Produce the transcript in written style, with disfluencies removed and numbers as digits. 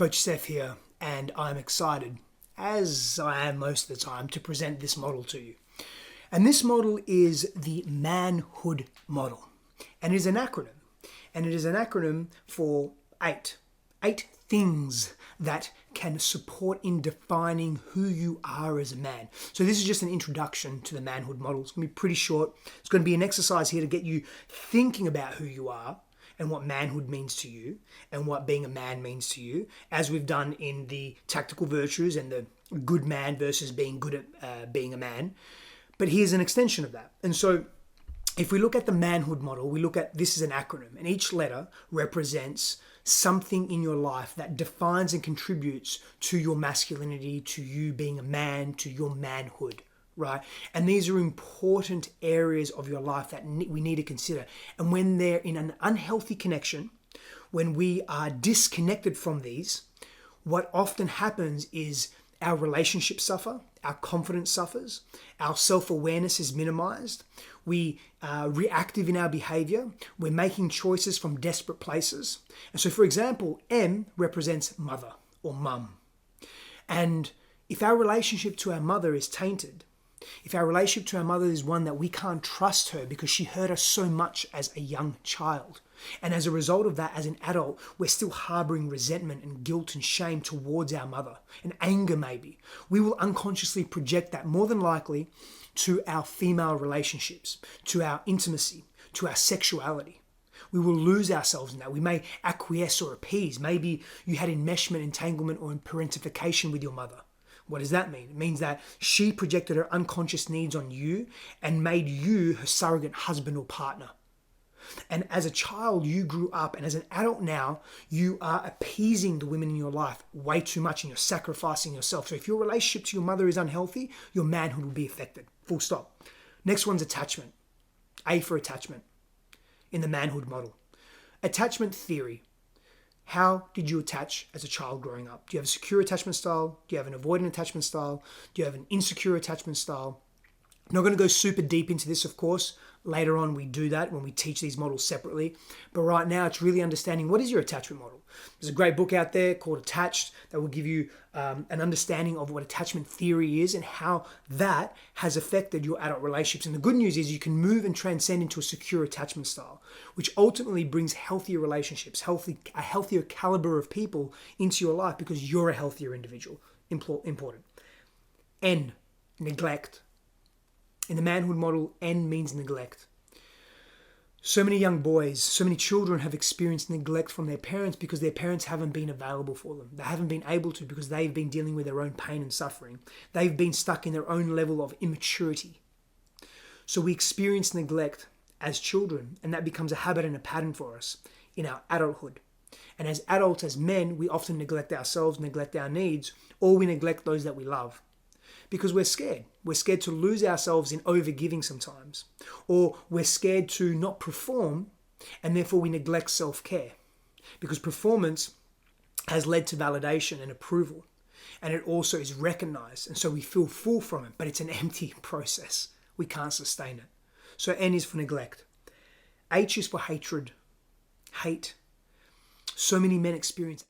Coach Seth here, and I'm excited, as I am most of the time, to present this model to you. And this model is the MANHOOD Model, and it is an acronym. And it is an acronym for eight things that can support in defining who you are as a man. So this is just an introduction to the MANHOOD Model. It's going to be pretty short. It's going to be an exercise here to get you thinking about who you are and what manhood means to you and what being a man means to you, as we've done in the tactical virtues and the good man versus being good at being a man. But here's an extension of that. And so if we look at the MANHOOD Model, we look at this as an acronym, and each letter represents something in your life that defines and contributes to your masculinity, to you being a man, to your manhood, right? And these are important areas of your life that we need to consider. And when they're in an unhealthy connection, when we are disconnected from these, what often happens is our relationships suffer, our confidence suffers, our self-awareness is minimized, we are reactive in our behavior, we're making choices from desperate places. And so, for example, M represents mother or mum. And if our relationship to our mother is tainted, if our relationship to our mother is one that we can't trust her because she hurt us so much as a young child, and as a result of that, as an adult, we're still harboring resentment and guilt and shame towards our mother, and anger maybe, we will unconsciously project that more than likely to our female relationships, to our intimacy, to our sexuality. We will lose ourselves in that. We may acquiesce or appease. Maybe you had enmeshment, entanglement, or parentification with your mother. What does that mean? It means that she projected her unconscious needs on you and made you her surrogate husband or partner. And as a child, you grew up, and as an adult now, you are appeasing the women in your life way too much, and you're sacrificing yourself. So if your relationship to your mother is unhealthy, your manhood will be affected. Full stop. Next one's attachment. A for attachment in the MANHOOD Model. Attachment theory. How did you attach as a child growing up? Do you have a secure attachment style? Do you have an avoidant attachment style? Do you have an insecure attachment style? I'm not going to go super deep into this, of course. Later on, we do that when we teach these models separately. But right now, it's really understanding what is your attachment model. There's a great book out there called Attached that will give you an understanding of what attachment theory is and how that has affected your adult relationships. And the good news is you can move and transcend into a secure attachment style, which ultimately brings healthier relationships, a healthier caliber of people into your life because you're a healthier individual. Important. N, neglect. In the MANHOOD Model, N means neglect. So many young boys, so many children have experienced neglect from their parents because their parents haven't been available for them. They haven't been able to because they've been dealing with their own pain and suffering. They've been stuck in their own level of immaturity. So we experience neglect as children, and that becomes a habit and a pattern for us in our adulthood. And as adults, as men, we often neglect ourselves, neglect our needs, or we neglect those that we love. Because we're scared. We're scared to lose ourselves in overgiving sometimes. Or we're scared to not perform, and therefore we neglect self-care. Because performance has led to validation and approval. And it also is recognized. And so we feel full from it, but it's an empty process. We can't sustain it. So N is for neglect. H is for hatred. Hate. So many men experience